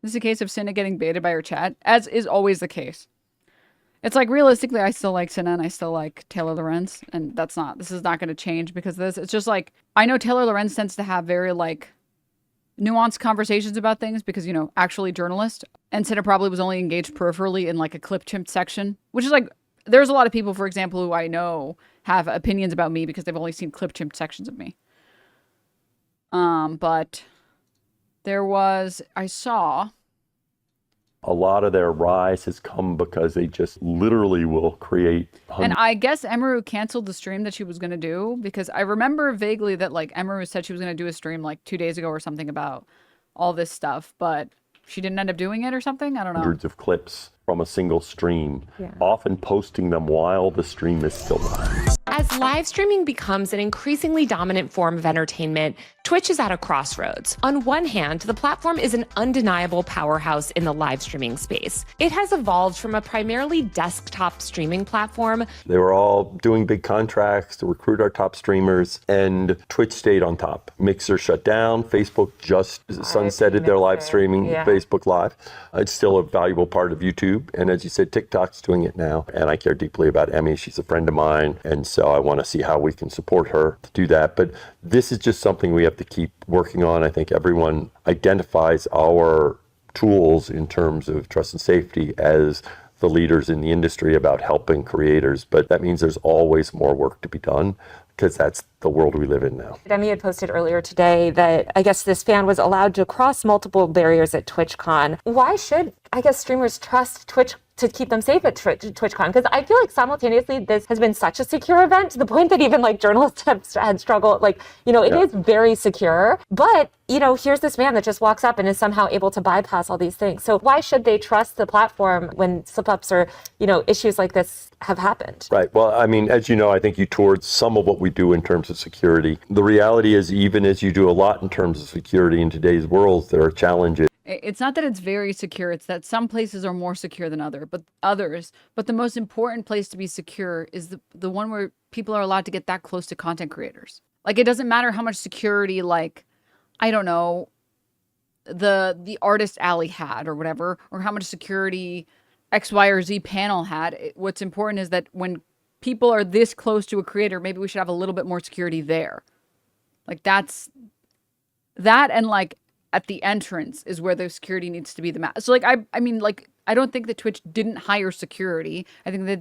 This is a case of Cinna getting baited by her chat, as is always the case. It's like, realistically, I still like Cinna and I still like Taylor Lorenz, and this is not going to change because of this. It's just like, I know Taylor Lorenz tends to have very, like, nuanced conversations about things because, you know, actually journalist. And Cinna probably was only engaged peripherally in, like, a clip chimp section, which is like, there's a lot of people, for example, who I know have opinions about me because they've only seen clip chimp sections of me. But there was, I saw... A lot of their rise has come because they just literally will create... And I guess Emaru canceled the stream that she was going to do because I remember vaguely that, like, Emaru said she was going to do a stream, like, 2 days ago or something about all this stuff, but she didn't end up doing it or something? I don't know. Hundreds of clips from a single stream, often posting them while the stream is still live. As live streaming becomes an increasingly dominant form of entertainment, Twitch is at a crossroads. On one hand, the platform is an undeniable powerhouse in the live streaming space. It has evolved from a primarily desktop streaming platform. They were all doing big contracts to recruit our top streamers, and Twitch stayed on top. Mixer shut down. Facebook just sunsetted their live streaming, Facebook Live. It's still a valuable part of YouTube. And as you said, TikTok's doing it now. And I care deeply about Emmy. She's a friend of mine. And so I want to see how we can support her to do that. But this is just something we have to keep working on. I think everyone identifies our tools in terms of trust and safety as the leaders in the industry about helping creators. But that means there's always more work to be done, because that's the world we live in now. Emmy had posted earlier today that I guess this fan was allowed to cross multiple barriers at TwitchCon. Why should, I guess, streamers trust Twitch to keep them safe at TwitchCon? Because I feel like simultaneously this has been such a secure event to the point that even like journalists have had struggled. Like, you know, it is very secure, but you know, here's this man that just walks up and is somehow able to bypass all these things. So why should they trust the platform when slip-ups or, you know, issues like this have happened? Right. Well, I mean, as you know, I think you toured some of what we do in terms of security. The reality is, even as you do a lot in terms of security in today's world, there are challenges. It's not that it's very secure. It's that some places are more secure than others. But the most important place to be secure is the one where people are allowed to get that close to content creators. Like, it doesn't matter how much security, like, I don't know, the artist alley had or whatever, or how much security X, Y, or Z panel had. What's important is that when people are this close to a creator, maybe we should have a little bit more security there. Like, that's that, and like at the entrance is where the security needs to be the so like I mean, like, I don't think that Twitch didn't hire security. I think that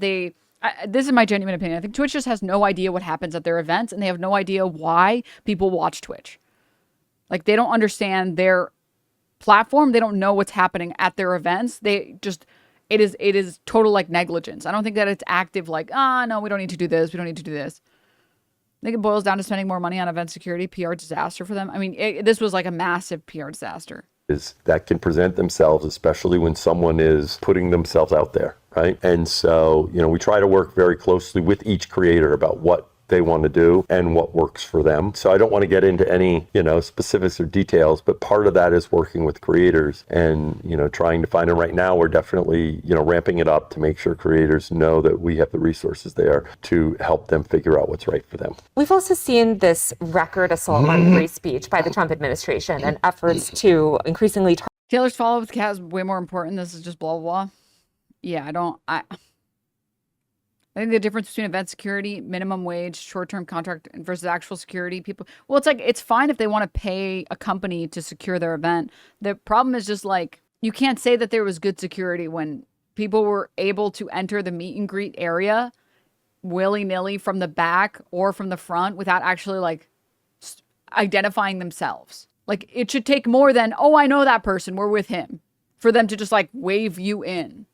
this is my genuine opinion. I think Twitch just has no idea what happens at their events, and they have no idea why people watch Twitch. Like, they don't understand their platform. They don't know what's happening at their events. They just, it is total, like, negligence. I don't think that it's active, like, no, we don't need to do this. We don't need to do this. I think it boils down to spending more money on event security, PR disaster for them. I mean, this was like a massive PR disaster. That can present themselves, especially when someone is putting themselves out there, right? And so, you know, we try to work very closely with each creator about what they want to do and what works for them. So I don't want to get into any, you know, specifics or details, but part of that is working with creators and, you know, trying to find, and right now we're definitely, you know, ramping it up to make sure creators know that we have the resources there to help them figure out what's right for them. We've also seen this record assault on free speech by the Trump administration and efforts to increasingly... Taylor's follow-up with Kat is way more important. This is just blah, blah, blah. Yeah, I think the difference between event security, minimum wage, short-term contract versus actual security, people, well, it's like, it's fine if they want to pay a company to secure their event. The problem is just like, you can't say that there was good security when people were able to enter the meet and greet area willy-nilly from the back or from the front without actually like identifying themselves. Like, it should take more than, oh, I know that person, we're with him, for them to just like wave you in.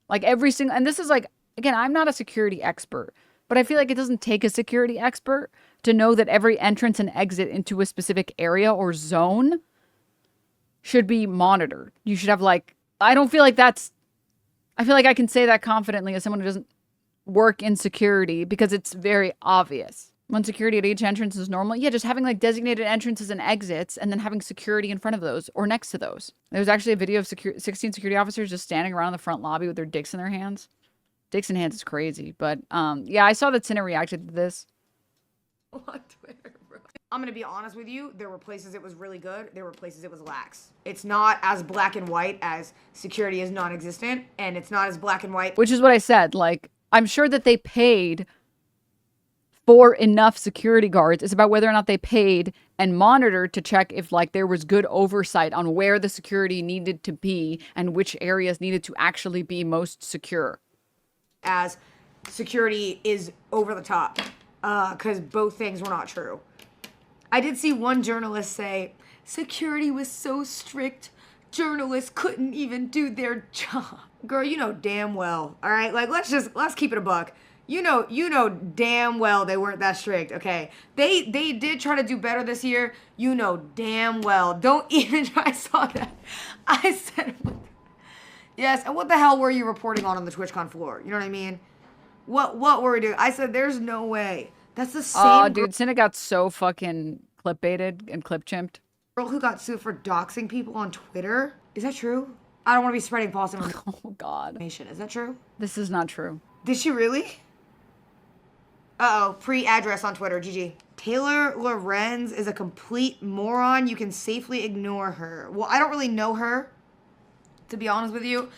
Like, every single, and this is like, again, I'm not a security expert, but I feel like it doesn't take a security expert to know that every entrance and exit into a specific area or zone should be monitored. You should have like, I feel like I can say that confidently as someone who doesn't work in security because it's very obvious. When security at each entrance is normal, yeah, just having like designated entrances and exits and then having security in front of those or next to those. There was actually a video of 16 security officers just standing around the front lobby with their dicks in their hands. Dicks in hands is crazy, but yeah, I saw that Cinna reacted to this. On Twitter, bro. I'm gonna be honest with you, there were places it was really good, there were places it was lax. It's not as black and white as security is non-existent, and it's not as black and white. Which is what I said. Like, I'm sure that they paid for enough security guards. It's about whether or not they paid and monitored to check if like there was good oversight on where the security needed to be and which areas needed to actually be most secure. As security is over the top, because both things were not true. I did see one journalist say, security was so strict, journalists couldn't even do their job. Girl, you know damn well, all right? Like, let's keep it a buck. You know damn well they weren't that strict, okay? They did try to do better this year. You know damn well. Don't even try. I saw that. I said, yes, and what the hell were you reporting on the TwitchCon floor? You know what I mean? What were we doing? I said, there's no way. That's the same. Oh, dude, cinna got so fucking clip-baited and clip-chimped. Girl who got sued for doxing people on Twitter. Is that true? I don't want to be spreading false information. Oh, God. Is that true? This is not true. Did she really? Uh-oh, pre-address on Twitter, GG. Taylor Lorenz is a complete moron. You can safely ignore her. Well, I don't really know her, to be honest with you.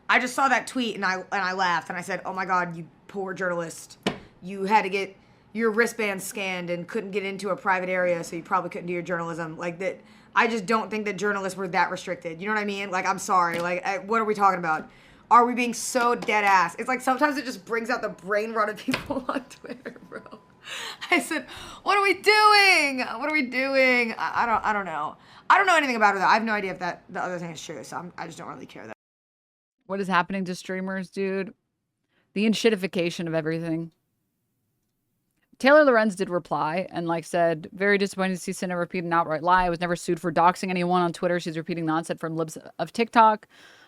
I just saw that tweet and I laughed and I said, oh my God, you poor journalist. You had to get your wristband scanned and couldn't get into a private area, so you probably couldn't do your journalism. Like that, I just don't think that journalists were that restricted. You know what I mean? Like, I'm sorry. Like, what are we talking about? Are we being so dead ass? It's like sometimes it just brings out the brain rot of people on Twitter, bro. I said, what are we doing? What are we doing? I don't know. I don't know anything about it though. I have no idea if the other thing is true, so I just don't really care that. What is happening to streamers, dude? The enshittification of everything. Taylor Lorenz did reply and like said, very disappointed to see cinna repeat an outright lie. I was never sued for doxing anyone on Twitter. She's repeating nonsense from libs of TikTok.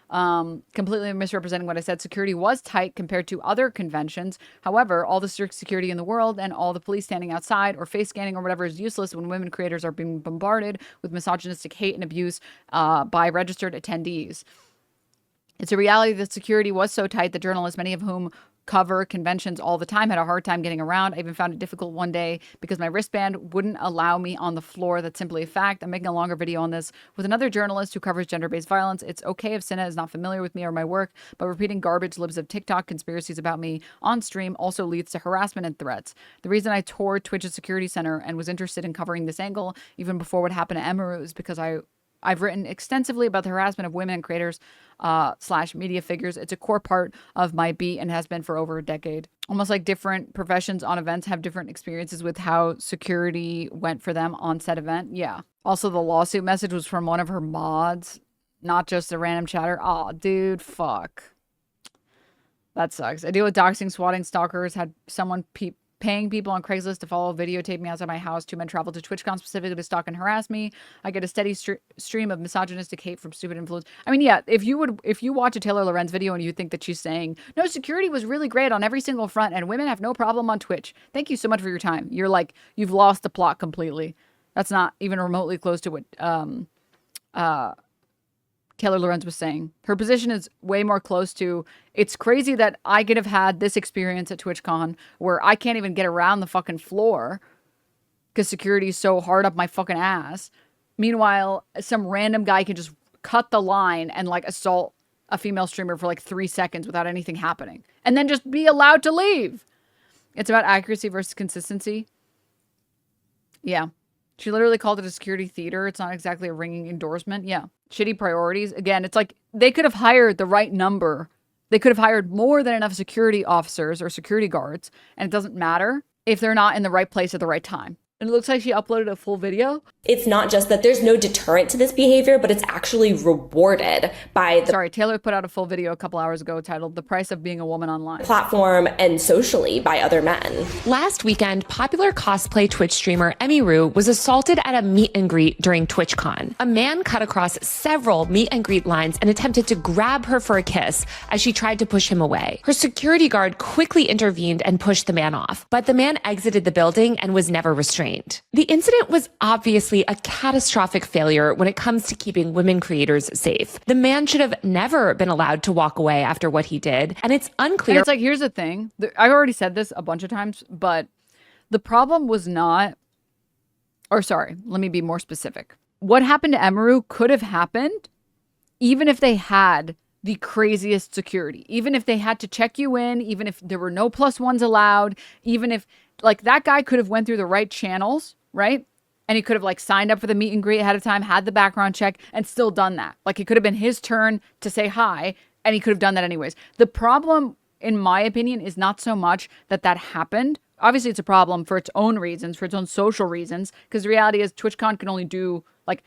Completely misrepresenting what I said. Security was tight compared to other conventions. However, all the strict security in the world and all the police standing outside or face scanning or whatever is useless when women creators are being bombarded with misogynistic hate and abuse by registered attendees. It's a reality that security was so tight that journalists, many of whom cover conventions all the time, had a hard time getting around. I even found it difficult one day because my wristband wouldn't allow me on the floor. That's simply a fact. I'm making a longer video on this with another journalist who covers gender-based violence. It's okay if cinna is not familiar with me or my work, but repeating garbage libs of TikTok conspiracies about me on stream also leads to harassment and threats. The reason I toured Twitch's security center and was interested in covering this angle even before what happened to Emaru is because I've written extensively about the harassment of women and creators / media figures. It's a core part of my beat and has been for over a decade. Almost like different professions on events have different experiences with how security went for them on said event. Yeah. Also, the lawsuit message was from one of her mods, not just a random chatter. Aw, dude, fuck. That sucks. I deal with doxing, swatting, stalkers, had someone paying people on Craigslist to follow, videotape me outside my house. 2 men travel to TwitchCon specifically to stalk and harass me. I get a steady stream of misogynistic hate from stupid influence. I mean, yeah, if you watch a Taylor Lorenz video and you think that she's saying, no, security was really great on every single front and women have no problem on Twitch. Thank you so much for your time. You're like, you've lost the plot completely. That's not even remotely close to what Taylor Lorenz was saying. Her position is way more close to, it's crazy that I could have had this experience at TwitchCon where I can't even get around the fucking floor because security is so hard up my fucking ass. Meanwhile, some random guy can just cut the line and like assault a female streamer for like 3 seconds without anything happening and then just be allowed to leave. It's about accuracy versus consistency. Yeah. She literally called it a security theater. It's not exactly a ringing endorsement. Yeah. Shitty priorities. Again, it's like they could have hired the right number. They could have hired more than enough security officers or security guards. And it doesn't matter if they're not in the right place at the right time. And it looks like she uploaded a full video. It's not just that there's no deterrent to this behavior, but it's actually rewarded by the Sorry, Taylor put out a full video a couple hours ago titled The Price of Being a Woman Online. platform and socially by other men. Last weekend, popular cosplay Twitch streamer Emaru was assaulted at a meet and greet during TwitchCon. A man cut across several meet and greet lines and attempted to grab her for a kiss as she tried to push him away. Her security guard quickly intervened and pushed the man off, but the man exited the building and was never restrained. The incident was obviously a catastrophic failure when it comes to keeping women creators safe. The man should have never been allowed to walk away after what he did, and it's unclear. And it's like, here's the thing. I've already said this a bunch of times, but the problem was not or sorry, let me be more specific. What happened to Emaru could have happened even if they had the craziest security, even if they had to check you in, even if there were no +1s allowed, even if like that guy could have went through the right channels, right? And he could have like signed up for the meet and greet ahead of time, had the background check and still done that. Like it could have been his turn to say hi and he could have done that anyways. The problem, in my opinion, is not so much that that happened. Obviously it's a problem for its own reasons, for its own social reasons, because the reality is TwitchCon can only do like,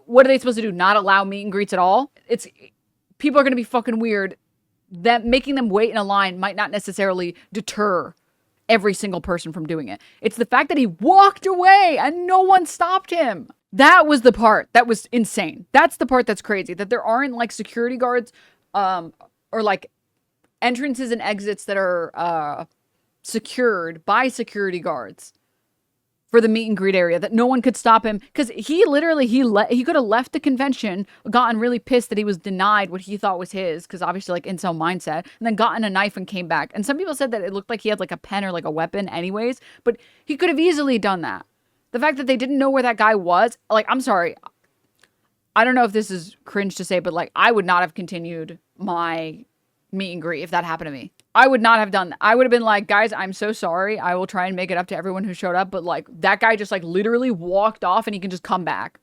what are they supposed to do? Not allow meet and greets at all? People are going to be fucking weird. That making them wait in a line might not necessarily deter every single person from doing it. It's the fact that he walked away and no one stopped him. That was the part that was insane. That's the part that's crazy. That there aren't like security guards or like entrances and exits that are secured by security guards for the meet and greet area, that no one could stop him, because he literally he could have left the convention, gotten really pissed that he was denied what he thought was his, because obviously like incel mindset, and then gotten a knife and came back. And some people said that it looked like he had like a pen or like a weapon anyways, but he could have easily done that. The fact that they didn't know where that guy was, like, I'm sorry, I don't know if this is cringe to say, but like I would not have continued my meet and greet if that happened to me. I would not have done that. I would have been like, guys, I'm so sorry. I will try and make it up to everyone who showed up. But like that guy just like literally walked off and he can just come back.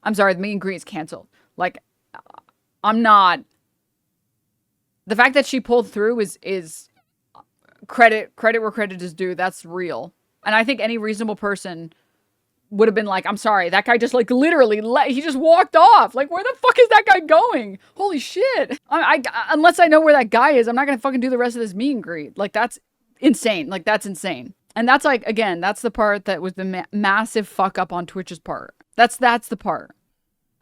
I'm sorry. The meet and greet is canceled. Like I'm not. The fact that she pulled through is credit where credit is due. That's real. And I think any reasonable person would have been like, I'm sorry, that guy just like literally he just walked off. Like, where the fuck is that guy going? Holy shit. Unless I know where that guy is, I'm not gonna fucking do the rest of this meet and greet. Like, that's insane. Like, that's insane. And that's like, again, that's the part that was the massive fuck up on Twitch's part. That's the part.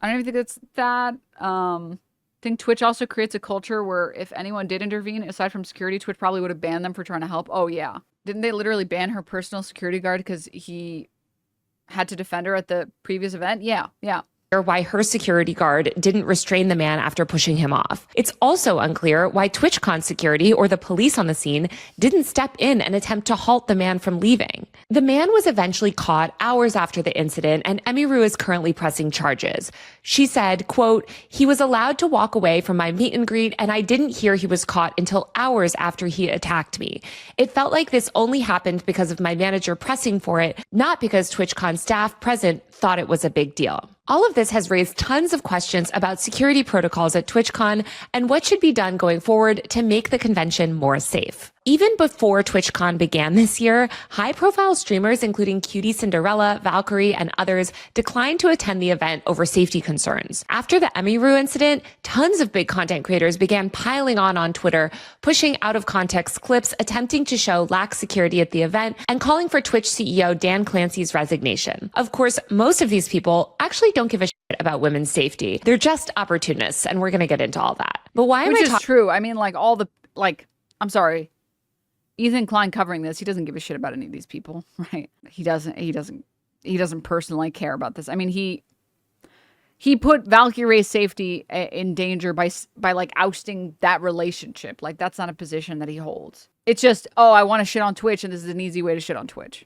I don't even think it's that. I think Twitch also creates a culture where if anyone did intervene, aside from security, Twitch probably would have banned them for trying to help. Oh yeah. Didn't they literally ban her personal security guard because he had to defend her at the previous event? Yeah. Or why her security guard didn't restrain the man after pushing him off. It's also unclear why TwitchCon security or the police on the scene didn't step in and attempt to halt the man from leaving. The man was eventually caught hours after the incident, and Emaru is currently pressing charges. She said, quote, "He was allowed to walk away from my meet and greet, and I didn't hear he was caught until hours after he attacked me. It felt like this only happened because of my manager pressing for it, not because TwitchCon staff present thought it was a big deal." All of this has raised tons of questions about security protocols at TwitchCon and what should be done going forward to make the convention more safe. Even before TwitchCon began this year, high-profile streamers including Cutie Cinderella, Valkyrie, and others declined to attend the event over safety concerns. After the Emaru incident, tons of big content creators began piling on Twitter, pushing out-of-context clips attempting to show lax security at the event and calling for Twitch CEO Dan Clancy's resignation. Of course, most of these people actually don't give a shit about women's safety. They're just opportunists, and we're going to get into all that. But why am I talking? Which is true. I mean, like, I'm sorry. Ethan Klein covering this, he doesn't give a shit about any of these people, right? He doesn't personally care about this. I mean, he put Valkyrie's safety in danger by like ousting that relationship. Like, that's not a position that he holds. It's just, oh, I want to shit on Twitch, and this is an easy way to shit on Twitch.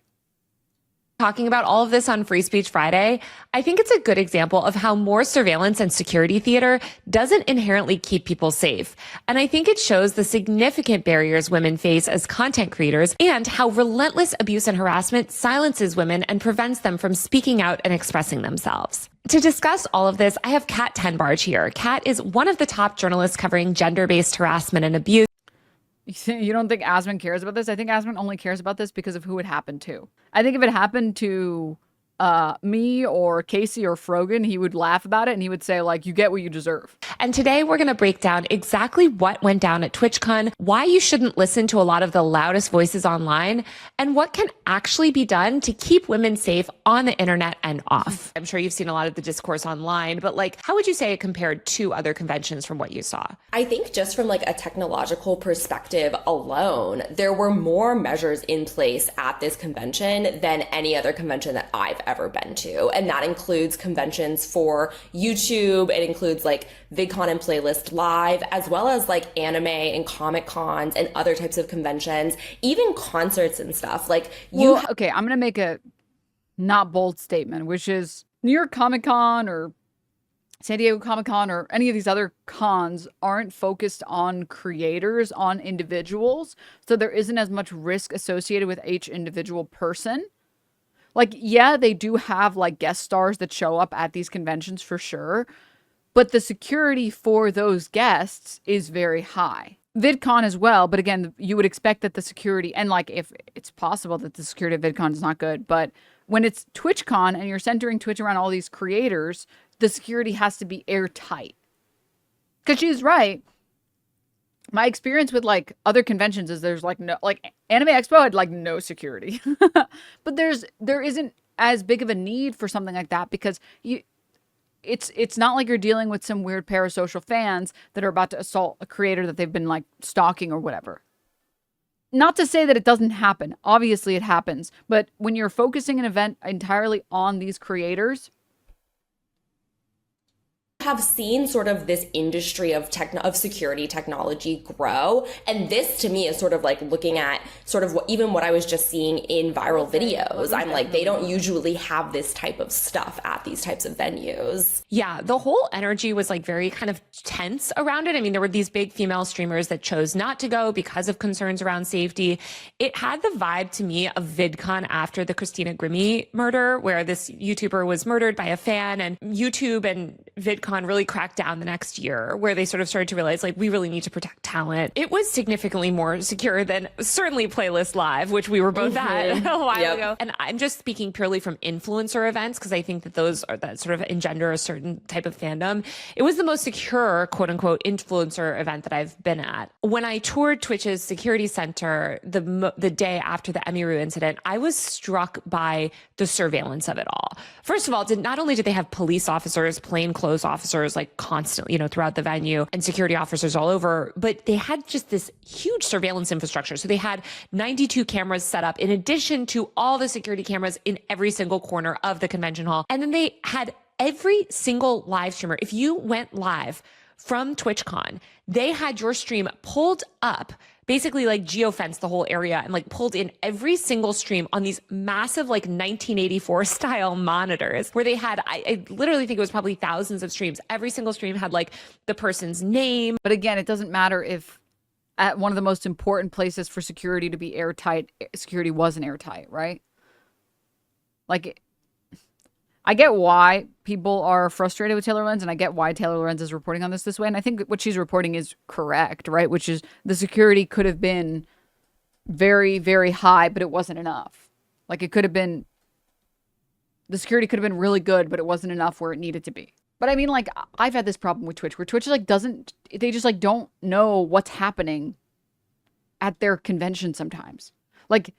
Talking about all of this on Free Speech Friday, I think it's a good example of how more surveillance and security theater doesn't inherently keep people safe. And I think it shows the significant barriers women face as content creators and how relentless abuse and harassment silences women and prevents them from speaking out and expressing themselves. To discuss all of this, I have Kat Tenbarge here. Kat is one of the top journalists covering gender-based harassment and abuse. You don't think Asmund cares about this? I think Asmund only cares about this because of who it happened to. I think if it happened to me or Casey or Frogan, he would laugh about it and he would say, like, you get what you deserve. And today we're going to break down exactly what went down at TwitchCon, why you shouldn't listen to a lot of the loudest voices online, and what can actually be done to keep women safe on the internet and off. I'm sure you've seen a lot of the discourse online, but like, how would you say it compared to other conventions from what you saw? I think just from like a technological perspective alone, there were more measures in place at this convention than any other convention that I've ever been to. And that includes conventions for YouTube. It includes like VidCon and Playlist Live, as well as like anime and Comic Cons and other types of conventions, even concerts and stuff. Like, okay, I'm going to make a not bold statement, which is New York Comic Con or San Diego Comic Con or any of these other cons aren't focused on creators, on individuals. So there isn't as much risk associated with each individual person. Like, yeah, they do have like guest stars that show up at these conventions for sure. But the security for those guests is very high. VidCon as well, but again, you would expect that the security, and like if it's possible that the security of VidCon is not good, but when it's TwitchCon and you're centering Twitch around all these creators, the security has to be airtight. Because she's right. My experience with like other conventions is there's like no, like Anime Expo had like no security. But there isn't as big of a need for something like that because it's not like you're dealing with some weird parasocial fans that are about to assault a creator that they've been like stalking or whatever. Not to say that it doesn't happen. Obviously it happens. But when you're focusing an event entirely on these creators, have seen sort of this industry of security technology grow, and this to me is sort of like looking at sort of what I was just seeing in viral videos. I'm like, they don't usually have this type of stuff at these types of venues. Yeah, the whole energy was like very kind of tense around it. I mean, there were these big female streamers that chose not to go because of concerns around safety. It had the vibe to me of VidCon after the Christina Grimmie murder, where this YouTuber was murdered by a fan, and YouTube and VidCon really cracked down the next year, where they sort of started to realize like we really need to protect talent. It was significantly more secure than certainly Playlist Live, which we were both at a while ago. And I'm just speaking purely from influencer events because I think that those are that sort of engender a certain type of fandom. It was the most secure, quote unquote, influencer event that I've been at. When I toured Twitch's security center the day after the Emiru incident, I was struck by the surveillance of it all. First of all, not only did they have police officers, plainclothes officers, like constantly, throughout the venue, and security officers all over, but they had just this huge surveillance infrastructure. So they had 92 cameras set up in addition to all the security cameras in every single corner of the convention hall. And then they had every single live streamer. If you went live from TwitchCon, they had your stream pulled up, basically like geofenced the whole area and like pulled in every single stream on these massive like 1984 style monitors where they had, I literally think it was probably thousands of streams. Every single stream had like the person's name. but again, it doesn't matter if at one of the most important places for security to be airtight, security wasn't airtight, right? Like, I get why people are frustrated with Taylor Lorenz, and I get why Taylor Lorenz is reporting on this way. And I think what she's reporting is correct, right? Which is the security could have been very, very high, but it wasn't enough. Like, it could have been, the security could have been really good, but it wasn't enough where it needed to be. But I mean, like, I've had this problem with Twitch, where Twitch like they just like don't know what's happening at their convention sometimes. Like,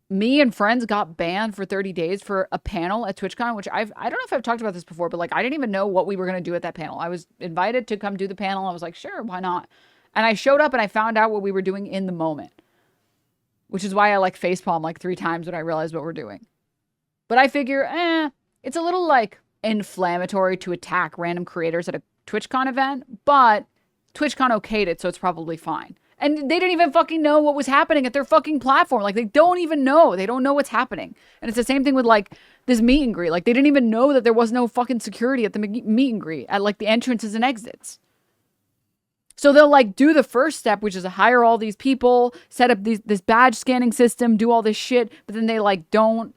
me and friends got banned for 30 days for a panel at TwitchCon, which I don't know if I've talked about this before, but like, I didn't even know what we were going to do at that panel. I was invited to come do the panel. I was like, sure, why not? And I showed up and I found out what we were doing in the moment, which is why I like facepalm like 3 times when I realized what we're doing. But I figure, it's a little like inflammatory to attack random creators at a TwitchCon event, but TwitchCon okayed it, so it's probably fine. And they didn't even fucking know what was happening at their fucking platform. Like, they don't even know. They don't know what's happening. And it's the same thing with, like, this meet and greet. Like, they didn't even know that there was no fucking security at the meet and greet, at, like, the entrances and exits. So they'll, like, do the first step, which is to hire all these people, set up this badge scanning system, do all this shit, but then they, like, don't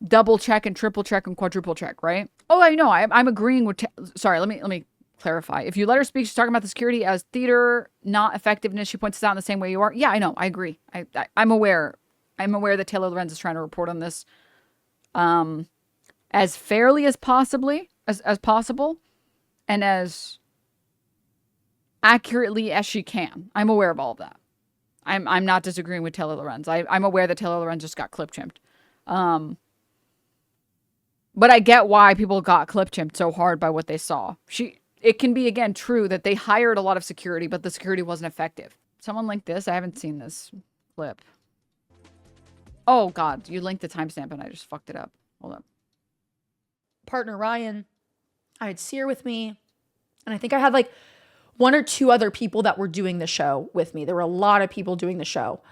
double check and triple check and quadruple check, right? Oh, I know. I'm agreeing with... Sorry, let me clarify. If you let her speak, she's talking about the security as theater, not effectiveness. She points this out in the same way you are. Yeah, I know. I agree. I'm aware. I'm aware that Taylor Lorenz is trying to report on this as fairly as possible and as accurately as she can. I'm aware of all of that. I'm not disagreeing with Taylor Lorenz. I'm aware that Taylor Lorenz just got clip chimped. But I get why people got clip chimped so hard by what they saw. It can be, again, true that they hired a lot of security, but the security wasn't effective. Someone linked this. I haven't seen this clip. Oh, God. You linked the timestamp and I just fucked it up. Hold up. Partner Ryan, I had Sear with me, and I think I had like 1 or 2 other people that were doing the show with me. There were a lot of people doing the show.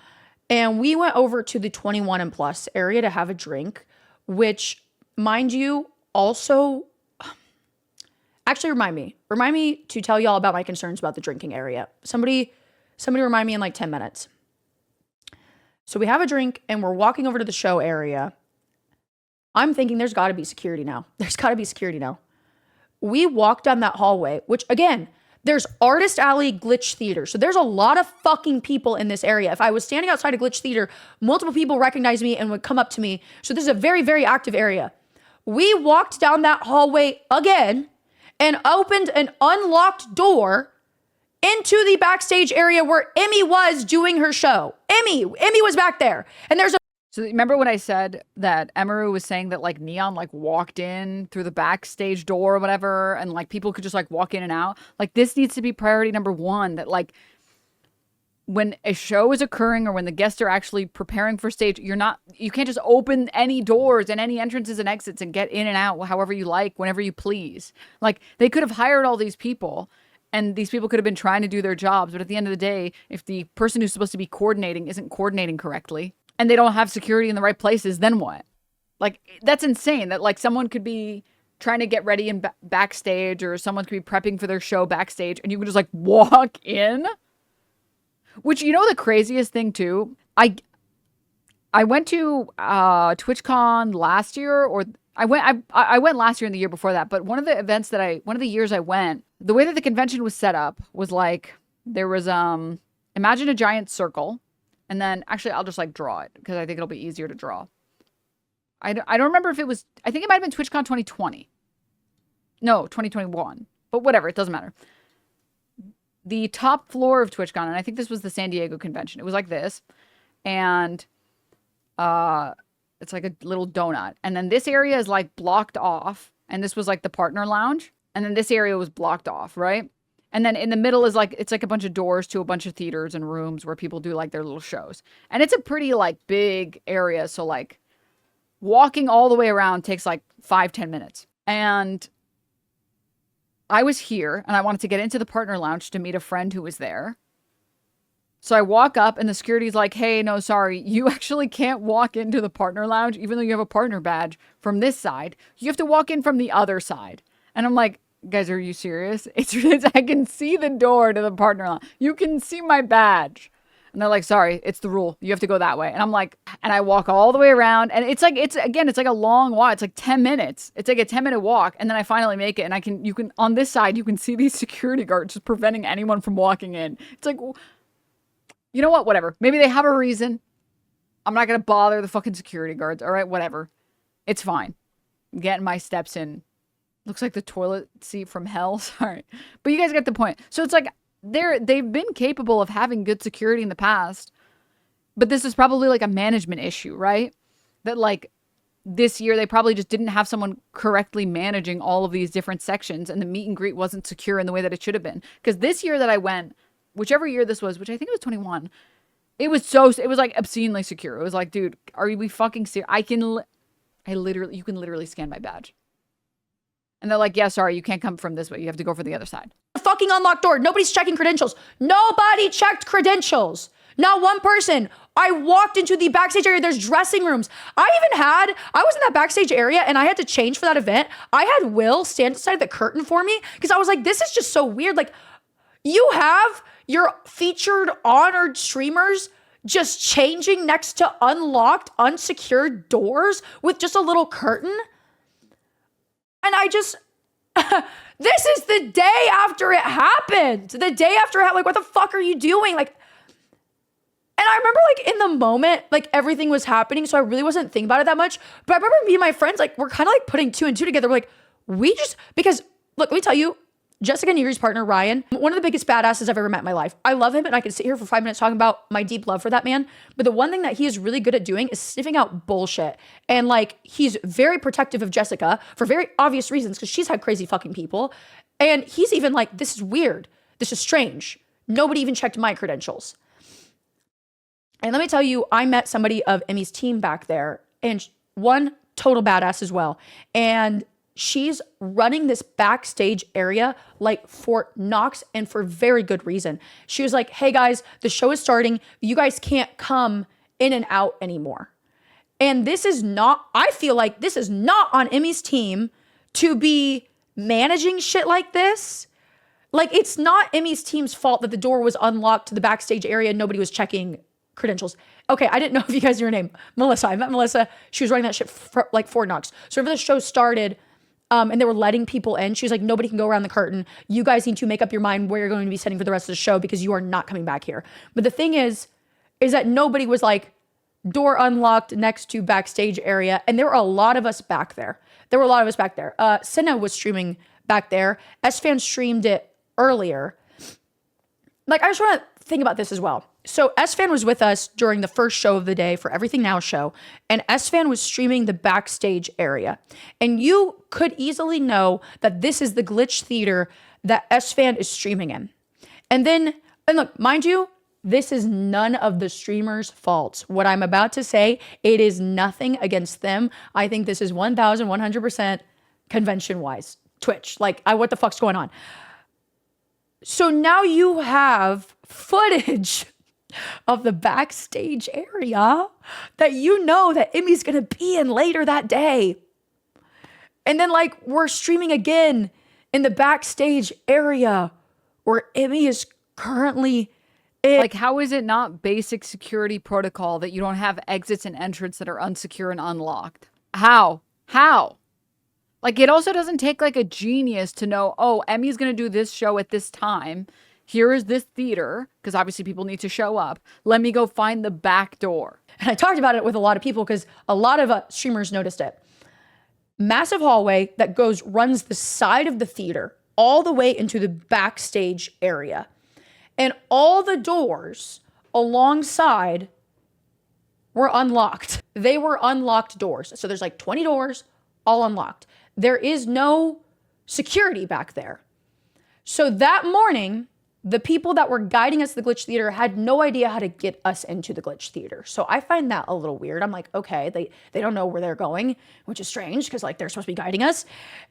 And we went over to the 21 and plus area to have a drink which, mind you, also actually remind me to tell y'all about my concerns about the drinking area. Somebody remind me in like 10 minutes. So we have a drink and we're walking over to the show area. I'm thinking there's got to be security now. We walk down that hallway, which again, there's Artist Alley Glitch Theater. So there's a lot of fucking people in this area. If I was standing outside a Glitch Theater, multiple people recognize me and would come up to me. So this is a very, very active area. We walked down that hallway again and opened an unlocked door into the backstage area where Emmy was doing her show. Emmy was back there. And there's a So remember when I said that Emaru was saying that like Neon like walked in through the backstage door or whatever, and like people could just like walk in and out? Like this needs to be priority number one, that like when a show is occurring or when the guests are actually preparing for stage, you can't just open any doors and any entrances and exits and get in and out however you like, whenever you please. Like they could have hired all these people and these people could have been trying to do their jobs. But at the end of the day, if the person who's supposed to be coordinating isn't coordinating correctly and they don't have security in the right places, then what? Like, that's insane that like someone could be trying to get ready in backstage, or someone could be prepping for their show backstage, and you can just like walk in. Which, you know, the craziest thing too, I went to TwitchCon last year, or I went last year and the year before that. But one of the years I went, the way that the convention was set up was like, there was, imagine a giant circle. And then actually I'll just like draw it because I think it'll be easier to draw. I don't remember if it was, I think it might've been TwitchCon 2020. No, 2021, but whatever. It doesn't matter. The top floor of TwitchCon, and I think this was the San Diego convention. It was like this. And, it's like a little donut. And then this area is like blocked off. And this was like the partner lounge. And then this area was blocked off, right? And then in the middle is like, it's like a bunch of doors to a bunch of theaters and rooms where people do like their little shows. And it's a pretty like big area. So like walking all the way around takes like 5-10 minutes. And I was here and I wanted to get into the partner lounge to meet a friend who was there. So I walk up and the security's like, hey, no, sorry, you actually can't walk into the partner lounge, even though you have a partner badge from this side. You have to walk in from the other side. And I'm like, guys, are you serious? It's I can see the door to the partner lounge. You can see my badge. And they're like, sorry, it's the rule. You have to go that way. And I'm like, and I walk all the way around. And it's like a long walk. It's like 10 minutes. It's like a 10-minute walk. And then I finally make it. And you can, on this side, you can see these security guards just preventing anyone from walking in. It's like, you know what? Whatever. Maybe they have a reason. I'm not going to bother the fucking security guards. All right, whatever. It's fine. I'm getting my steps in. Looks like the toilet seat from hell. Sorry. But you guys get the point. So it's like they've been capable of having good security in the past. But this is probably like a management issue, right? That like this year they probably just didn't have someone correctly managing all of these different sections, and the meet and greet wasn't secure in the way that it should have been. Because this year that I went, whichever year this was, which I think it was 21, it was like obscenely secure. It was like, dude, are we fucking serious? You can literally scan my badge. And they're like, yeah, sorry, you can't come from this way. You have to go for the other side. A fucking unlocked door. Nobody's checking credentials. Nobody checked credentials. Not one person. I walked into the backstage area. There's dressing rooms. I was in that backstage area and I had to change for that event. I had Will stand inside the curtain for me because I was like, this is just so weird. Like, you have your featured honored streamers just changing next to unlocked, unsecured doors with just a little curtain. And I just, this is the day after it happened. The day after, like, what the fuck are you doing? Like, and I remember, like, in the moment, like, everything was happening, so I really wasn't thinking about it that much. But I remember me and my friends, like, we're kind of, like, putting 2 and 2 together. We're like, because, look, let me tell you, Jessica Negri's partner, Ryan, one of the biggest badasses I've ever met in my life. I love him, and I could sit here for 5 minutes talking about my deep love for that man. But the one thing that he is really good at doing is sniffing out bullshit. And, like, he's very protective of Jessica for very obvious reasons, because she's had crazy fucking people. And he's even like, this is weird. This is strange. Nobody even checked my credentials. And let me tell you, I met somebody of Emmy's team back there, and one total badass as well. And she's running this backstage area like Fort Knox, and for very good reason. She was like, hey guys, the show is starting. You guys can't come in and out anymore. And this is not, I feel like this is not on Emmy's team to be managing shit like this. Like, it's not Emmy's team's fault that the door was unlocked to the backstage area and nobody was checking credentials. Okay, I didn't know if you guys knew her name. Melissa. I met Melissa. she was running that shit for like Fort Knox. So whenever the show started, and they were letting people in, she was like, nobody can go around the curtain. You guys need to make up your mind where you're going to be sitting for the rest of the show because you are not coming back here. But the thing is that nobody was like, door unlocked next to backstage area. And there were a lot of us back there. Cinna was streaming back there. S-Fan streamed it earlier. Like, I just want to think about this as well. So S-Fan was with us during the first show of the day for Everything Now show, and S-Fan was streaming the backstage area. And you could easily know that this is the glitch theater that S-Fan is streaming in. And look, mind you, this is none of the streamers' faults. What I'm about to say, it is nothing against them. I think this is 1,100% convention-wise. Twitch, like, what the fuck's going on? So now you have footage of the backstage area that you know that Emmy's gonna be in later that day. And then, like, we're streaming again in the backstage area where Emmy is currently in. Like, how is it not basic security protocol that you don't have exits and entrance that are unsecure and unlocked? How? Like, it also doesn't take like a genius to know, oh, Emmy's gonna do this show at this time. Here is this theater, because obviously people need to show up. Let me go find the back door. And I talked about it with a lot of people because a lot of streamers noticed it. Massive hallway that runs the side of the theater all the way into the backstage area. And all the doors alongside were unlocked. They were unlocked doors. So there's like 20 doors, all unlocked. There is no security back there. So that morning, the people that were guiding us to the glitch theater had no idea how to get us into the glitch theater. So I find that a little weird. I'm like, okay, they don't know where they're going, which is strange because like they're supposed to be guiding us.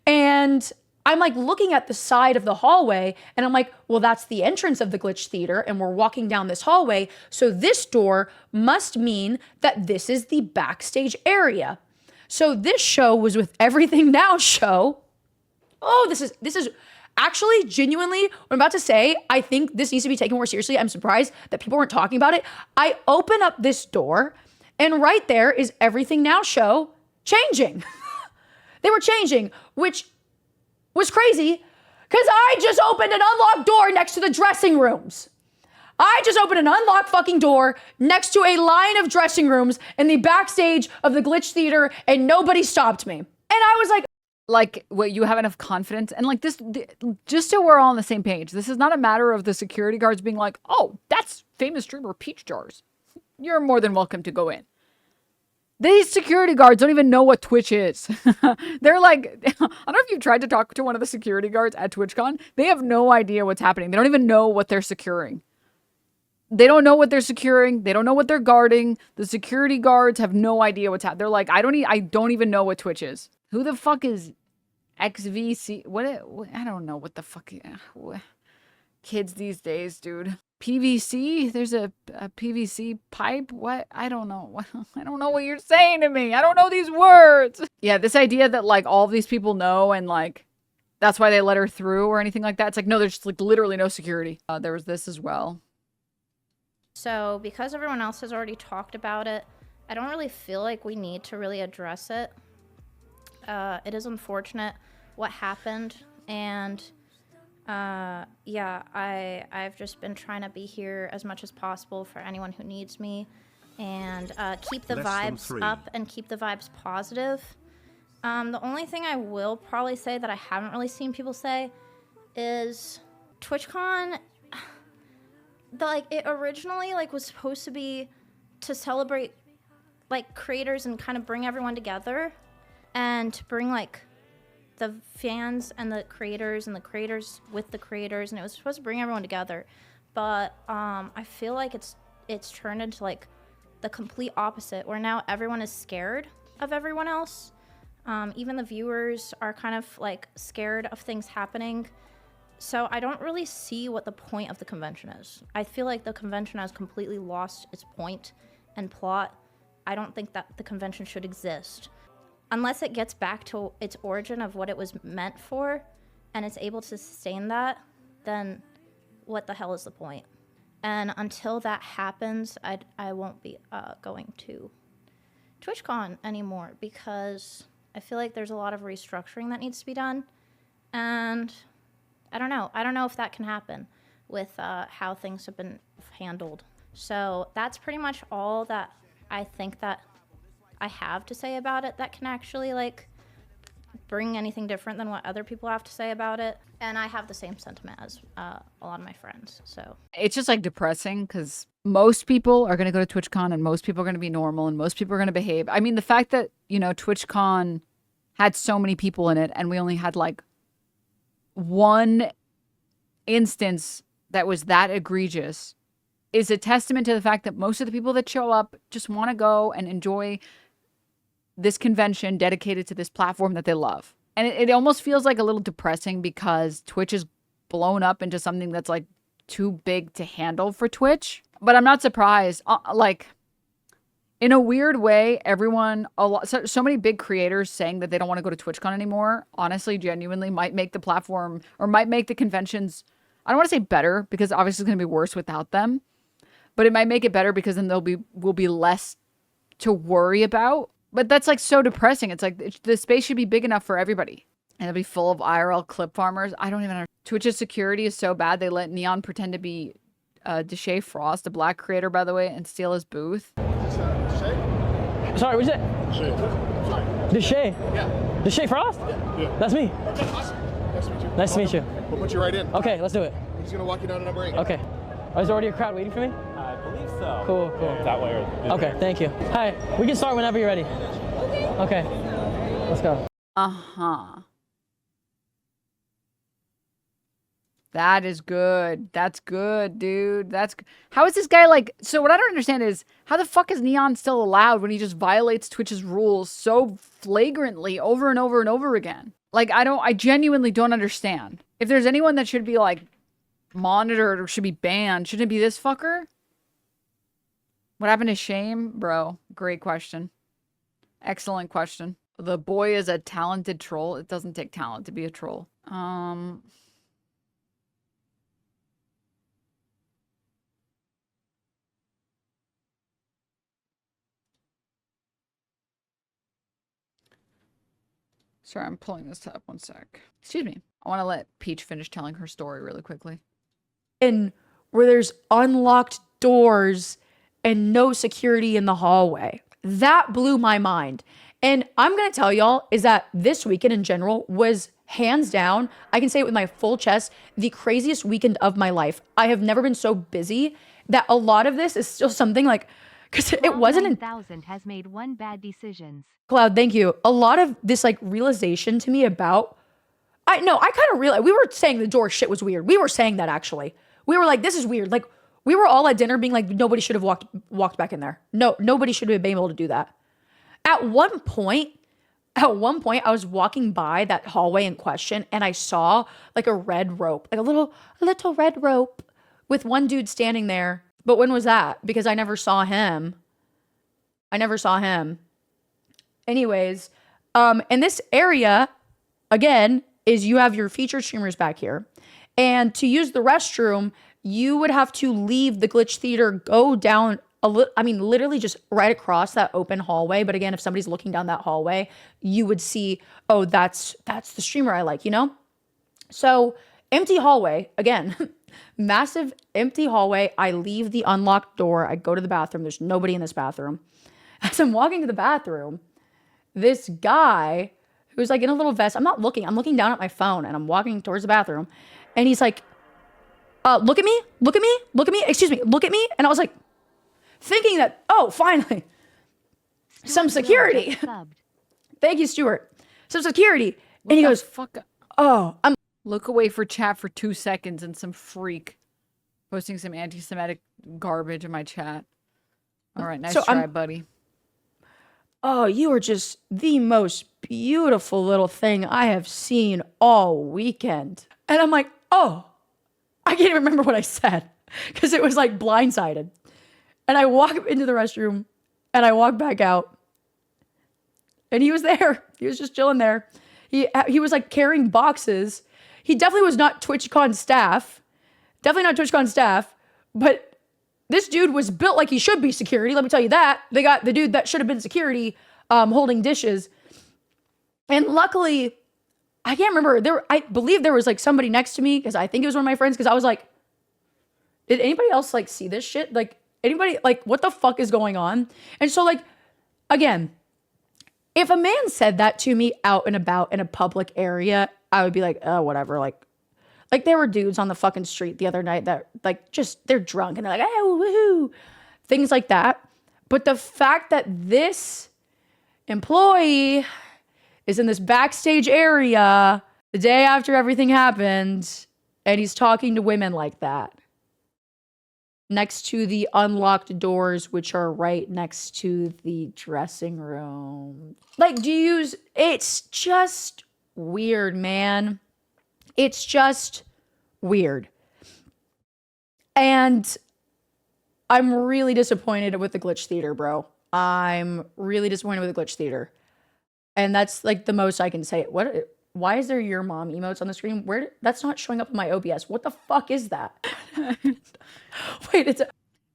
And I'm like looking at the side of the hallway and I'm like, well, that's the entrance of the glitch theater and we're walking down this hallway. So this door must mean that this is the backstage area. So this show was with Everything Now show. Oh, this is actually, genuinely, what I'm about to say, I think this needs to be taken more seriously. I'm surprised that people weren't talking about it. I open up this door, and right there is Everything Now show changing. They were changing, which was crazy, because I just opened an unlocked door next to the dressing rooms. I just opened an unlocked fucking door next to a line of dressing rooms in the backstage of the glitch theater, and nobody stopped me. And I was like, what, you have enough confidence? And like this, just so we're all on the same page, this is not a matter of the security guards being like, oh, that's famous streamer PeachJars. You're more than welcome to go in. These security guards don't even know what Twitch is. They're like, I don't know if you've tried to talk to one of the security guards at TwitchCon. They have no idea what's happening. They don't even know what they're securing. They don't know what they're securing. They don't know what they're guarding. The security guards have no idea what's happening. They're like, I don't even know what Twitch is. Who the fuck is XVC? What I don't know what the fuck. Kids these days, dude. PVC? There's a PVC pipe? What? I don't know. I don't know what you're saying to me. I don't know these words. Yeah, this idea that like all of these people know and like that's why they let her through or anything like that. It's like, no, there's just like literally no security. There was this as well. So because everyone else has already talked about it, I don't really feel like we need to really address it. It is unfortunate what happened, and yeah, I've just been trying to be here as much as possible for anyone who needs me, and keep the vibes up and keep the vibes positive. The only thing I will probably say that I haven't really seen people say is TwitchCon, it originally was supposed to be to celebrate like creators and kind of bring everyone together and to bring like the fans and the creators with the creators, and it was supposed to bring everyone together. But I feel like it's turned into like the complete opposite, where now everyone is scared of everyone else. Even the viewers are kind of like scared of things happening. So I don't really see what the point of the convention is. I feel like the convention has completely lost its point and plot. I don't think that the convention should exist. Unless it gets back to its origin of what it was meant for, and it's able to sustain that, then what the hell is the point? And until that happens, I won't be going to TwitchCon anymore, because I feel like there's a lot of restructuring that needs to be done. And I don't know. I don't know if that can happen with how things have been handled. So that's pretty much all that I think that I have to say about it that can actually like bring anything different than what other people have to say about it. And I have the same sentiment as a lot of my friends. So it's just like depressing because most people are going to go to TwitchCon and most people are going to be normal and most people are going to behave. I mean, the fact that, you know, TwitchCon had so many people in it and we only had like one instance that was that egregious is a testament to the fact that most of the people that show up just want to go and enjoy this convention dedicated to this platform that they love. And it almost feels like a little depressing because Twitch is blown up into something that's like too big to handle for Twitch. But I'm not surprised. Like, in a weird way, everyone, so many big creators saying that they don't want to go to TwitchCon anymore, honestly, genuinely might make the platform or might make the conventions, I don't want to say better because obviously it's going to be worse without them, but it might make it better because then will be less to worry about. But that's like so depressing. It's like the space should be big enough for everybody. And it'll be full of IRL clip farmers. I don't even know. Twitch's security is so bad. They let Neon pretend to be Deshae Frost, a black creator, by the way, and steal his booth. Sorry, what'd you say? Deshae. Yeah. Deshae Frost? Yeah. That's me. Awesome. Nice to meet you. Nice to meet you. We'll put you right in. Okay, let's do it. He's gonna walk you down to number 8. Okay. Oh, is there already a crowd waiting for me? I believe so. Cool. That way or okay, thank you. Hi, we can start whenever you're ready. Okay, let's go. Uh-huh. That is good. That's good, dude. How is this guy like, so what I don't understand is how the fuck is Neon still allowed when he just violates Twitch's rules so flagrantly over and over and over again? Like, I genuinely don't understand. If there's anyone that should be like monitored or should be banned, shouldn't it be this fucker? What happened to Shame? Bro, great question. Excellent question. The boy is a talented troll. It doesn't take talent to be a troll. Sorry, I'm pulling this up. One sec. Excuse me. I want to let Peach finish telling her story really quickly. And where there's unlocked doors and no security in the hallway. That blew my mind. And I'm going to tell y'all is that this weekend in general was hands down, I can say it with my full chest, the craziest weekend of my life. I have never been so busy that a lot of this is still something like, because it wasn't 1,000 has made one bad decisions. Cloud, thank you. A lot of this like realization to me about, I kind of realized, we were saying the door shit was weird. We were saying that actually. We were like, this is weird. Like we were all at dinner being like, nobody should have walked back in there. No, nobody should have been able to do that. At one point, I was walking by that hallway in question and I saw like a red rope, like a little red rope with one dude standing there. But when was that? Because I never saw him. Anyways, in this area, again, is you have your featured streamers back here. And to use the restroom, you would have to leave the Glitch Theater, go down literally just right across that open hallway. But again, if somebody's looking down that hallway, you would see, oh, that's the streamer I like, you know? So empty hallway, again, massive empty hallway. I leave the unlocked door. I go to the bathroom. There's nobody in this bathroom. As I'm walking to the bathroom, this guy who's like in a little vest, I'm looking down at my phone and I'm walking towards the bathroom and he's like, look at me, excuse me, look at me. And I was like, thinking that, oh, finally, some security. Thank you, Stuart. Some security. And he goes, fuck? Oh, look away for chat for 2 seconds and some freak posting some anti-Semitic garbage in my chat. All right, nice try, buddy. Oh, you are just the most beautiful little thing I have seen all weekend. And I'm like, oh, I can't even remember what I said because it was like blindsided. And I walk into the restroom And I walked back out. And he was there. He was just chilling there. He was like carrying boxes. He definitely was not TwitchCon staff. Definitely not TwitchCon staff. But this dude was built like he should be security. Let me tell you that. They got the dude that should have been security holding dishes. And luckily, I can't remember. I believe there was like somebody next to me because I think it was one of my friends because I was like, did anybody else like see this shit? Like anybody, like what the fuck is going on? And so like, again, if a man said that to me out and about in a public area, I would be like, oh, whatever. Like there were dudes on the fucking street the other night that like just, they're drunk and they're like, oh, woohoo. Things like that. But the fact that this employee is in this backstage area the day after everything happened and he's talking to women like that next to the unlocked doors, which are right next to the dressing room. Like, it's just weird, man. It's just weird. And I'm really disappointed with the Glitch Theater, bro. I'm really disappointed with the Glitch Theater. And that's like the most I can say. Why is there your mom emotes on the screen? That's not showing up in my OBS. What the fuck is that? Wait,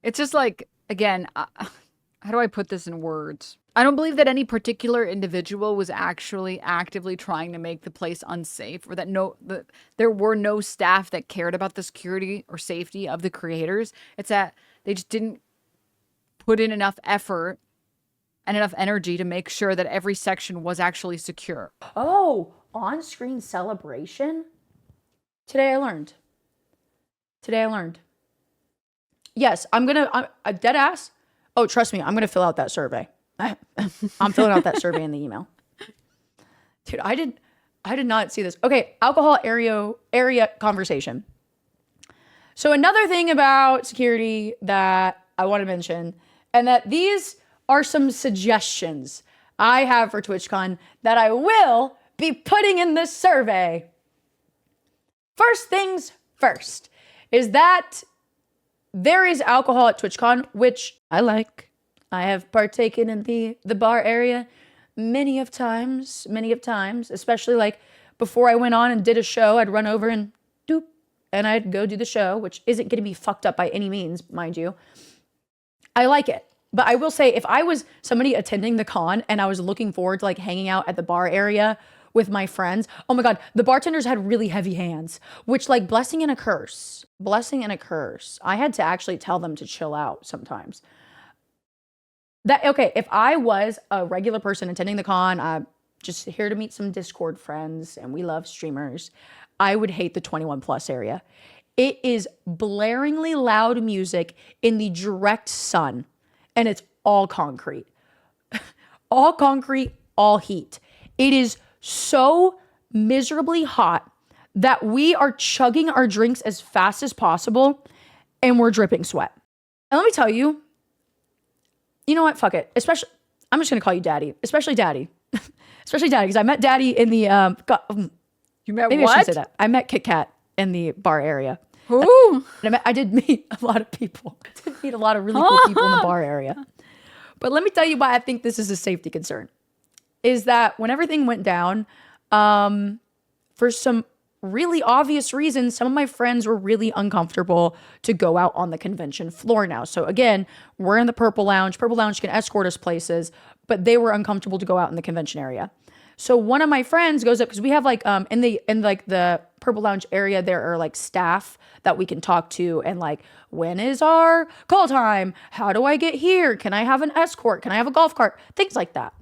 it's just like, again, how do I put this in words? I don't believe that any particular individual was actually actively trying to make the place unsafe, or that there were no staff that cared about the security or safety of the creators. It's that they just didn't put in enough effort and enough energy to make sure that every section was actually secure. Oh, on-screen celebration? Today I learned. Yes, I'm dead ass. Oh, trust me, I'm gonna fill out that survey. I'm filling out that survey in the email. Dude, I did not see this. Okay, alcohol area conversation. So another thing about security that I want to mention, and that these are some suggestions I have for TwitchCon that I will be putting in this survey. First things first is that there is alcohol at TwitchCon, which I like. I have partaken in the bar area many of times, especially like before I went on and did a show, I'd run over and doop, and I'd go do the show, which isn't going to be fucked up by any means, mind you. I like it. But I will say, if I was somebody attending the con and I was looking forward to like hanging out at the bar area with my friends, oh my God, the bartenders had really heavy hands, which like blessing and a curse. I had to actually tell them to chill out sometimes. Okay, if I was a regular person attending the con, just here to meet some Discord friends, and we love streamers, I would hate the 21 plus area. It is blaringly loud music in the direct sun. And it's all concrete. All concrete, all heat. It is so miserably hot that we are chugging our drinks as fast as possible and we're dripping sweat. And let me tell you, you know what? Fuck it. Especially, I'm just going to call you Daddy. Especially Daddy. Especially Daddy, because I met Daddy in the... you met maybe what? I should say that. I met Kit Kat in the bar area. Ooh. I did meet a lot of people. I did meet a lot of really cool people in the bar area. But let me tell you why I think this is a safety concern. Is that when everything went down, for some really obvious reasons, some of my friends were really uncomfortable to go out on the convention floor now. So again, we're in the Purple Lounge. Purple Lounge can escort us places, but they were uncomfortable to go out in the convention area. So one of my friends goes up, because we have like in the Purple Lounge area, there are like staff that we can talk to, and like, when is our call time? How do I get here? Can I have an escort? Can I have a golf cart? Things like that.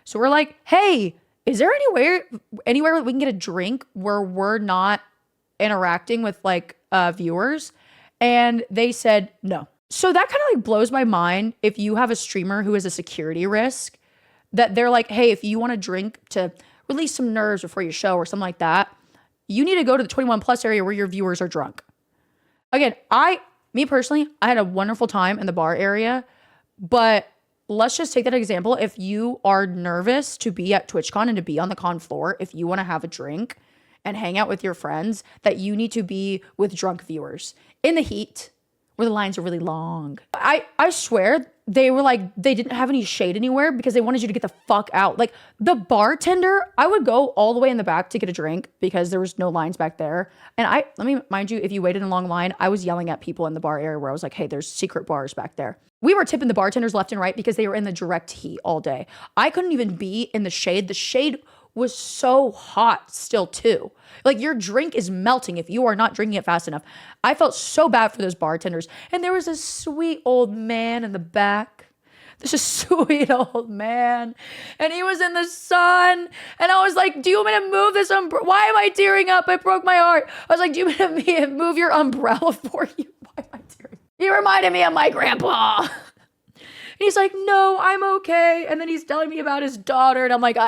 So we're like, hey, is there anywhere we can get a drink where we're not interacting with like viewers? And they said no. So that kind of like blows my mind. If you have a streamer who is a security risk, that they're like, hey, if you want a drink to release some nerves before your show or something like that, you need to go to the 21 plus area where your viewers are drunk. Again, me personally, I had a wonderful time in the bar area, but let's just take that example. If you are nervous to be at TwitchCon and to be on the con floor, if you want to have a drink and hang out with your friends, that you need to be with drunk viewers in the heat where the lines are really long. I swear they were like, they didn't have any shade anywhere because they wanted you to get the fuck out. Like the bartender, I would go all the way in the back to get a drink because there was no lines back there. And let me mind you, if you waited in a long line, I was yelling at people in the bar area where I was like, hey, there's secret bars back there. We were tipping the bartenders left and right because they were in the direct heat all day. I couldn't even be in the shade. The shade was so hot still too. Like your drink is melting if you are not drinking it fast enough. I felt so bad for those bartenders. And there was a sweet old man in the back. There's a sweet old man. And he was in the sun. And I was like, do you want me to move this umbrella? Why am I tearing up? It broke my heart. I was like, do you want me to move your umbrella for you? Why am I tearing up? You reminded me of my grandpa. And he's like, no, I'm okay. And then he's telling me about his daughter. And I'm like,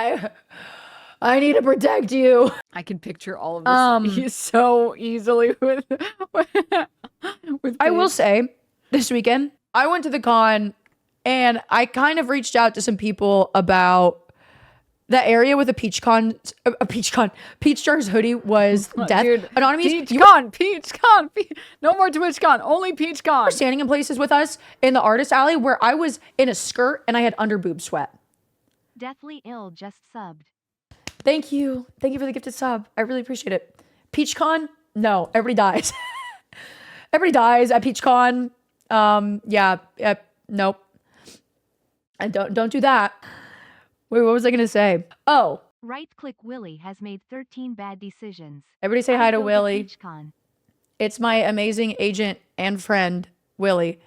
I need to protect you. I can picture all of this so easily with I will say, this weekend, I went to the con and I kind of reached out to some people about the area with the PeachJars hoodie was death. Dude, Anonymous, PeachCon. No more TwitchCon, only PeachCon. were standing in places with us in the artist alley where I was in a skirt and I had under boob sweat. Deathly Ill just subbed. Thank you. Thank you for the gifted sub. I really appreciate it. PeachCon? No, everybody dies. Everybody dies at PeachCon. Nope. And don't do that. Wait, what was I gonna say? Oh. Right-click Willie has made 13 bad decisions. Everybody say hi to Willie. TwitchCon. It's my amazing agent and friend, Willie.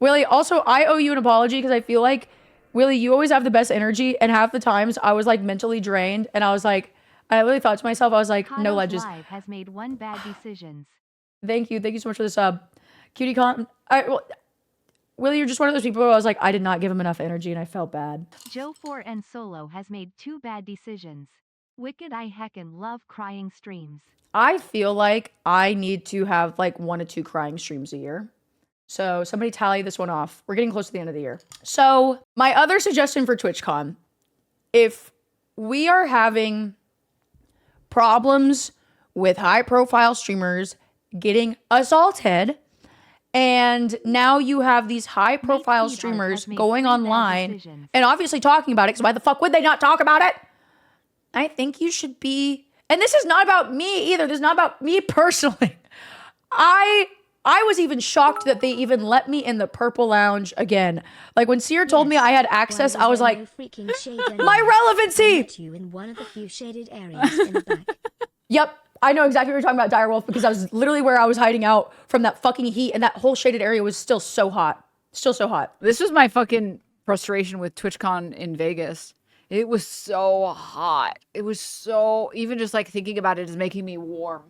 Willie, also, I owe you an apology because I feel like, Willie, you always have the best energy, and half the times I was like mentally drained, and I was like, I really thought to myself, I was like, no ledges. Live has made 1 bad decisions. Thank you so much for the sub. CutieCon, Willie, you're just one of those people where I was like, I did not give him enough energy, and I felt bad. Joe4 and Solo has made 2 bad decisions. Wicked, I heckin' love crying streams. I feel like I need to have like 1 to 2 crying streams a year. So somebody tally this one off. We're getting close to the end of the year. So my other suggestion for TwitchCon, if we are having problems with high profile streamers getting assaulted, and now you have these high profile streamers going online and obviously talking about it, because why the fuck would they not talk about it? I think you should be, and this is not about me either. This is not about me personally. I was even shocked that they even let me in the purple lounge again. Like when Seer told me I had access, I was like, my relevancy. You in one of the few shaded areas in the back. Yep, I know exactly what you're talking about, Direwolf, because I was literally where I was hiding out from that fucking heat, and that whole shaded area was still so hot. Still so hot. This was my fucking frustration with TwitchCon in Vegas. It was so hot. It was so, even just like thinking about it is making me warm.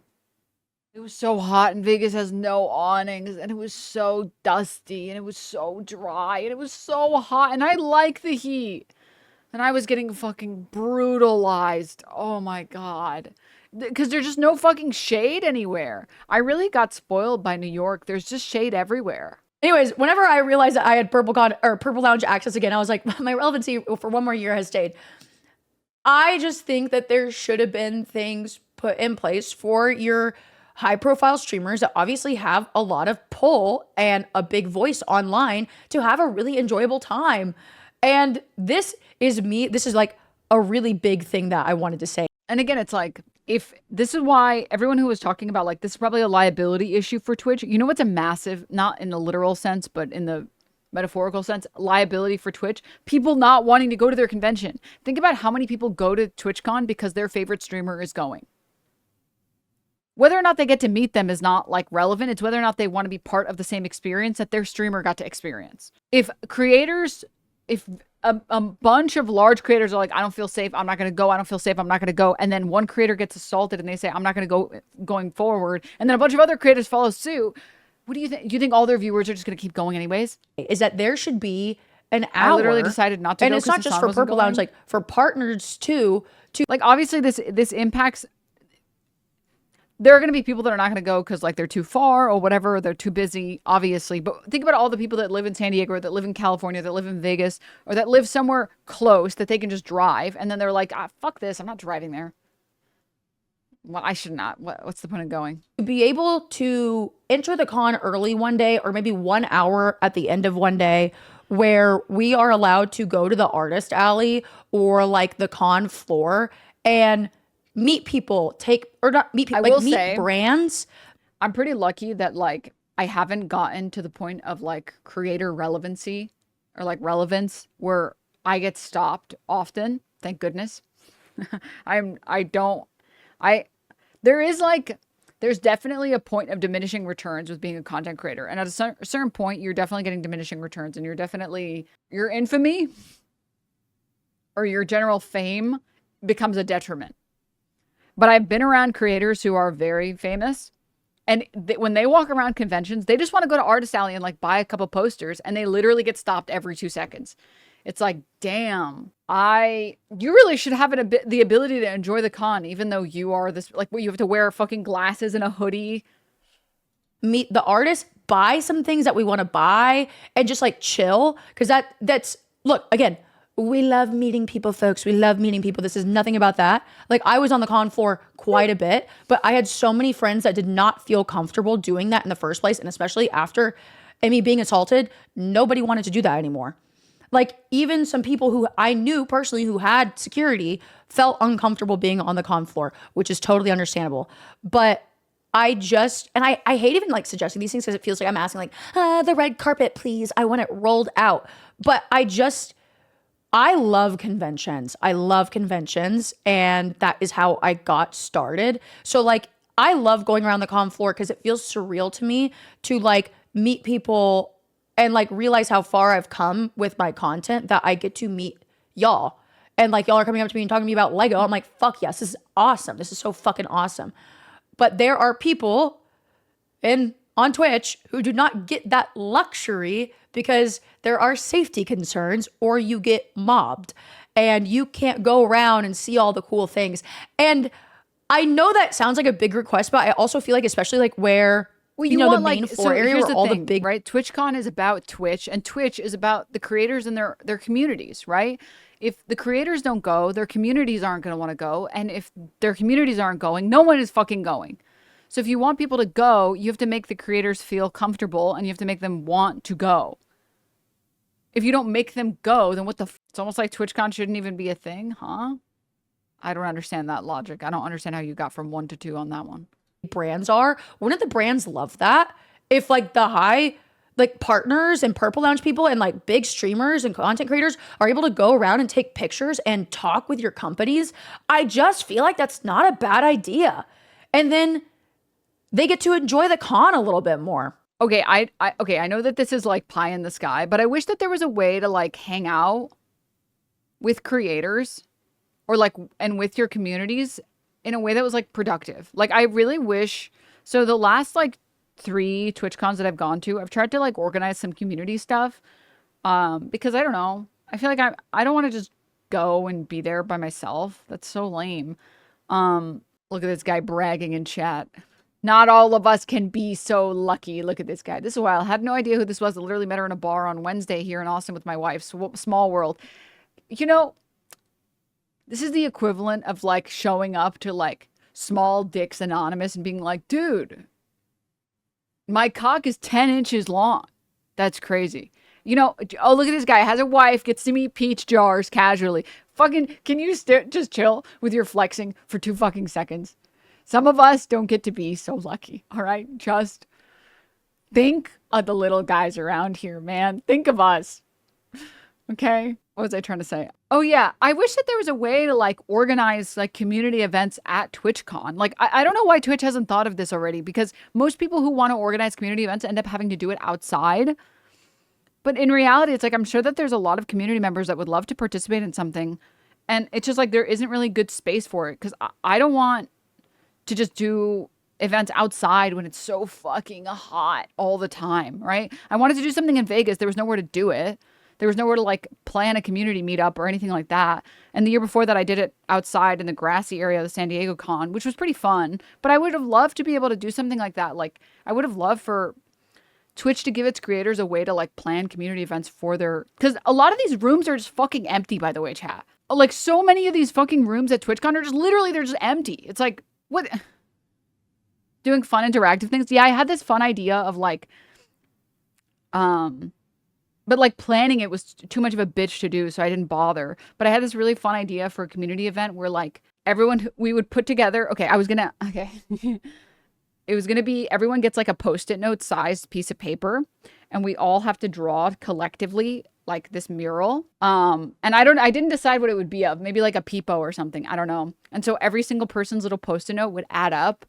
It was so hot, and Vegas has no awnings, and it was so dusty, and it was so dry, and it was so hot, and I like the heat. And I was getting fucking brutalized. Oh my God. Because there's just no fucking shade anywhere. I really got spoiled by New York. There's just shade everywhere. Anyways, whenever I realized that I had Purple Lounge access again, I was like, my relevancy for 1 more year has stayed. I just think that there should have been things put in place for your high profile streamers that obviously have a lot of pull and a big voice online to have a really enjoyable time. And this is like a really big thing that I wanted to say. And again, it's like, if this is why everyone who was talking about like, this is probably a liability issue for Twitch. You know what's a massive, not in the literal sense, but in the metaphorical sense, liability for Twitch? People not wanting to go to their convention. Think about how many people go to TwitchCon because their favorite streamer is going. Whether or not they get to meet them is not like relevant. It's whether or not they want to be part of the same experience that their streamer got to experience. If a bunch of large creators are like, I don't feel safe, I'm not going to go, I don't feel safe, I'm not going to go, and then one creator gets assaulted and they say, I'm not going to go going forward, and then a bunch of other creators follow suit, what do you think? Do you think all their viewers are just going to keep going anyways? Is that there should be an hour. I literally decided not to and go. And it's not just for Purple Lounge, like for partners too. Like obviously this impacts. There are going to be people that are not going to go because like they're too far or whatever, or they're too busy, obviously. But think about all the people that live in San Diego, or that live in California, that live in Vegas, or that live somewhere close that they can just drive. And then they're like, fuck this, I'm not driving there. Well, I should not. What's the point of going? Be able to enter the con early one day, or maybe 1 hour at the end of one day, where we are allowed to go to the artist alley or like the con floor and meet people, meet brands. I'm pretty lucky that like I haven't gotten to the point of like creator relevancy or like relevance where I get stopped often. Thank goodness. There's definitely a point of diminishing returns with being a content creator. And at a certain point, you're definitely getting diminishing returns, and your infamy or your general fame becomes a detriment. But I've been around creators who are very famous, and when they walk around conventions, they just want to go to Artist Alley and like buy a couple posters, and they literally get stopped every 2 seconds. It's like, damn, you really should have the ability to enjoy the con, even though you are this, like, you have to wear fucking glasses and a hoodie. Meet the artist, buy some things that we want to buy, and just like chill. Because that's, look, again, we love meeting people, folks. We love meeting people. This is nothing about that. Like, I was on the con floor quite a bit, but I had so many friends that did not feel comfortable doing that in the first place. And especially after me being assaulted, nobody wanted to do that anymore. Like, even some people who I knew personally who had security felt uncomfortable being on the con floor, which is totally understandable. But I hate even like suggesting these things because it feels like I'm asking like, the red carpet, please. I want it rolled out. But I love conventions. I love conventions. And that is how I got started. So like, I love going around the con floor because it feels surreal to me to like meet people and like realize how far I've come with my content, that I get to meet y'all. And like, y'all are coming up to me and talking to me about Lego. I'm like, fuck yes, this is awesome. This is so fucking awesome. But there are people on Twitch who do not get that luxury because there are safety concerns or you get mobbed and you can't go around and see all the cool things. And I know that sounds like a big request, but I also feel like, especially like where, well, you know, the main floor area where all the big, right? TwitchCon is about Twitch, and Twitch is about the creators and their communities, right? If the creators don't go, their communities aren't going to want to go. And if their communities aren't going, no one is fucking going. So if you want people to go, you have to make the creators feel comfortable and you have to make them want to go. If you don't make them go, then what the it's almost like TwitchCon shouldn't even be a thing, huh? I don't understand that logic. I don't understand how you got from 1 to 2 on that one. Brands are. Wouldn't the brands love that? If like the high like partners and Purple Lounge people and like big streamers and content creators are able to go around and take pictures and talk with your companies, I just feel like that's not a bad idea. And then they get to enjoy the con a little bit more. Okay, I know that this is like pie in the sky, but I wish that there was a way to like hang out with creators or like and with your communities in a way that was like productive. Like, I really wish, so the last like 3 TwitchCons that I've gone to, I've tried to like organize some community stuff because I don't know, I feel like I don't want to just go and be there by myself. That's so lame. Look at this guy bragging in chat. Not all of us can be so lucky. Look at this guy. This is wild. I had no idea who this was. I literally met her in a bar on Wednesday here in Austin with my wife. Small world. You know, this is the equivalent of like showing up to like Small Dicks Anonymous and being like, dude, my cock is 10 inches long. That's crazy. You know, oh, look at this guy. Has a wife, gets to meet PeachJars casually. Fucking, can you just chill with your flexing for 2 fucking seconds? Some of us don't get to be so lucky, all right? Just think of the little guys around here, man. Think of us. Okay? What was I trying to say? Oh, yeah. I wish that there was a way to, like, organize, like, community events at TwitchCon. Like, I don't know why Twitch hasn't thought of this already, because most people who want to organize community events end up having to do it outside. But in reality, it's like, I'm sure that there's a lot of community members that would love to participate in something. And it's just like, there isn't really good space for it, because I don't want to just do events outside when it's so fucking hot all the time, right? I wanted to do something in Vegas. There was nowhere to do it. There was nowhere to like plan a community meetup or anything like that. And the year before that, I did it outside in the grassy area of the San Diego Con, which was pretty fun. But I would have loved to be able to do something like that. Like, I would have loved for Twitch to give its creators a way to like plan community events for their, because a lot of these rooms are just fucking empty, by the way, chat. Like, so many of these fucking rooms at TwitchCon are just literally, they're just empty. It's like, what? Doing fun interactive things. Yeah, I had this fun idea of like, but like planning it was too much of a bitch to do, so I didn't bother. But I had this really fun idea for a community event where like everyone, we would put together, okay, it was gonna be, everyone gets like a Post-it note sized piece of paper, and we all have to draw collectively like this mural. And I didn't decide what it would be of, maybe like a peepo or something, I don't know. And so every single person's little Post-it note would add up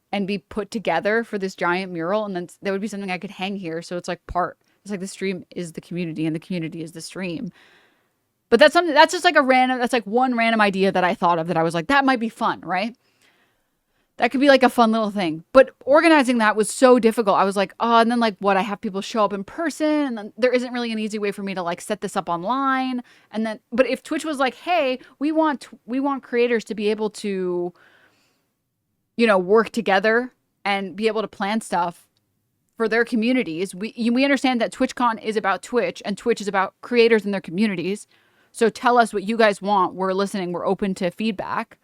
and be put together for this giant mural, and then there would be something I could hang here. So it's like it's like the stream is the community and the community is the stream. But that's something, that's just like that's like one random idea that I thought of that I was like, that might be fun, right? That could be like a fun little thing. But organizing that was so difficult. I was like, oh, and then like what, I have people show up in person, and then there isn't really an easy way for me to like set this up online. And then, but if Twitch was like, hey, we want creators to be able to, you know, work together and be able to plan stuff for their communities. We understand that TwitchCon is about Twitch, and Twitch is about creators and their communities. So tell us what you guys want. We're listening. We're open to feedback.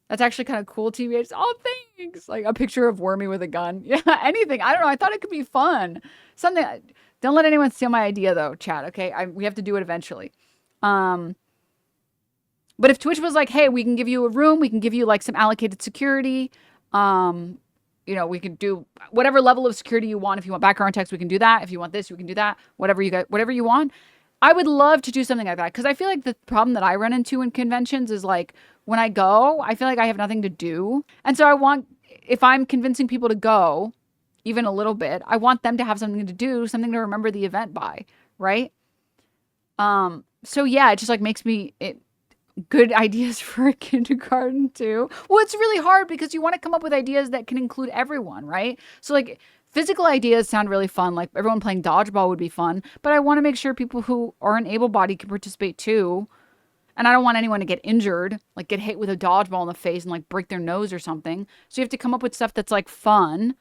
That's actually kind of cool, TBH. Oh, thanks. Like a picture of Wormy with a gun. Yeah, anything. I don't know. I thought it could be fun. Something. Don't let anyone steal my idea, though, chat. Okay, we have to do it eventually. But if Twitch was like, hey, we can give you a room, we can give you like some allocated security, you know, we could do whatever level of security you want. If you want background checks, we can do that. If you want this, we can do that. Whatever you want. I would love to do something like that, because I feel like the problem that I run into in conventions is like when I go, I feel like I have nothing to do. And so I want, if I'm convincing people to go, even a little bit, I want them to have something to do, something to remember the event by, right? So yeah, it just like makes me good ideas for a kindergarten too. Well, it's really hard because you want to come up with ideas that can include everyone, right? So like physical ideas sound really fun. Like everyone playing dodgeball would be fun, but I want to make sure people who aren't able-bodied can participate too. And I don't want anyone to get injured, like get hit with a dodgeball in the face and like break their nose or something. So you have to come up with stuff that's like fun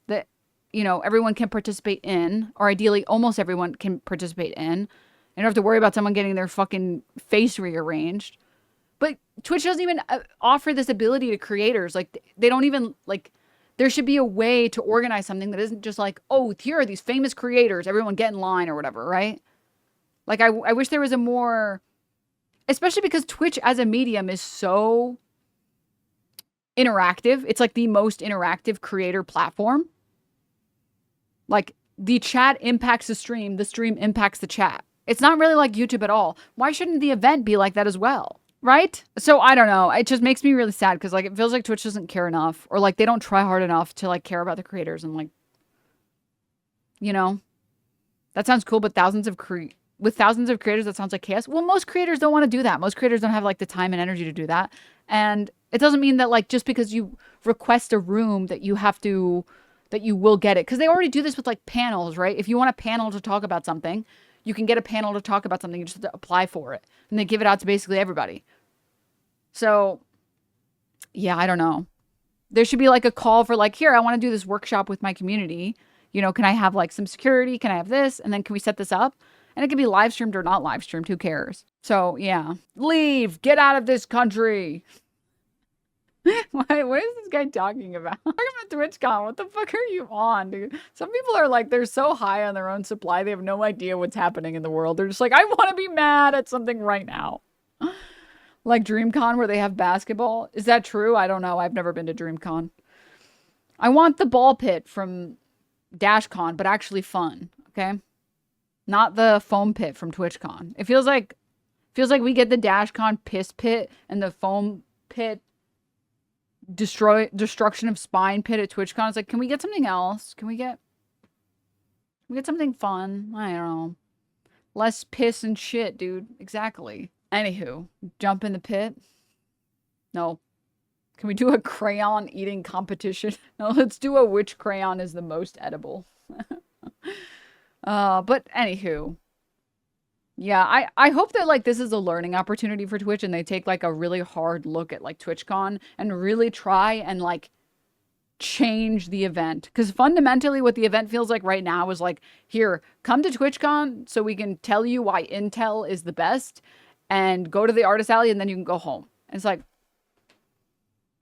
that, you know, everyone can participate in, or ideally almost everyone can participate in. You don't have to worry about someone getting their fucking face rearranged. But Twitch doesn't even offer this ability to creators. Like, they don't even, like, there should be a way to organize something that isn't just like, oh, here are these famous creators, everyone get in line or whatever, right? Like, I wish there was a more, especially because Twitch as a medium is so interactive. It's like the most interactive creator platform. Like, the chat impacts the stream impacts the chat. It's not really like YouTube at all. Why shouldn't the event be like that as well? Right? So I don't know. It just makes me really sad because like it feels like Twitch doesn't care enough, or like they don't try hard enough to like care about the creators, and like, you know, that sounds cool, but with thousands of creators, that sounds like chaos. Well, most creators don't want to do that. Most creators don't have like the time and energy to do that. And it doesn't mean that like just because you request a room that you have to, that you will get it. Because they already do this with like panels, right? If you want a panel to talk about something, you can get a panel to talk about something. You just have to apply for it. And they give it out to basically everybody. So, yeah, I don't know. There should be like a call for like, here, I want to do this workshop with my community. You know, can I have like some security? Can I have this? And then can we set this up? And it can be live streamed or not live streamed. Who cares? So, yeah. Leave. Get out of this country. What is this guy talking about? Talking about TwitchCon. What the fuck are you on, dude? Some people are like, they're so high on their own supply, they have no idea what's happening in the world. They're just like, I want to be mad at something right now. Like DreamCon where they have basketball. Is that true? I don't know. I've never been to DreamCon. I want the ball pit from DashCon, but actually fun. Okay? Not the foam pit from TwitchCon. It feels like we get the DashCon piss pit and the foam pit destruction of spine pit at TwitchCon. It's like, can we get something else? Can we get something fun? I don't know. Less piss and shit, dude. Exactly. Anywho, jump in the pit. No. Can we do a crayon eating competition? No, let's do a which crayon is the most edible. But anywho. Yeah, I hope that like this is a learning opportunity for Twitch, and they take like a really hard look at like TwitchCon and really try and like change the event. Because fundamentally what the event feels like right now is like, here, come to TwitchCon so we can tell you why Intel is the best, and go to the artist alley and then you can go home. And it's like,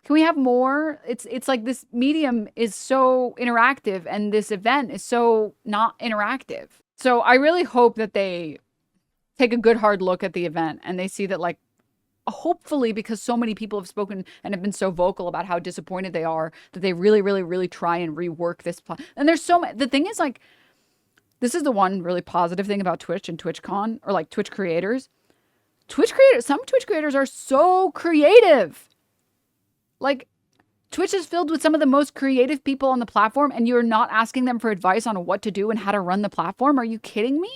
can we have more? It's like this medium is so interactive and this event is so not interactive. So I really hope that they take a good hard look at the event and they see that, like, hopefully, because so many people have spoken and have been so vocal about how disappointed they are, that they really, really, really try and rework this. And there's so many. The thing is, like, this is the one really positive thing about Twitch and TwitchCon, or like Twitch creators. Some Twitch creators are so creative. Like, Twitch is filled with some of the most creative people on the platform, and you're not asking them for advice on what to do and how to run the platform. Are you kidding me?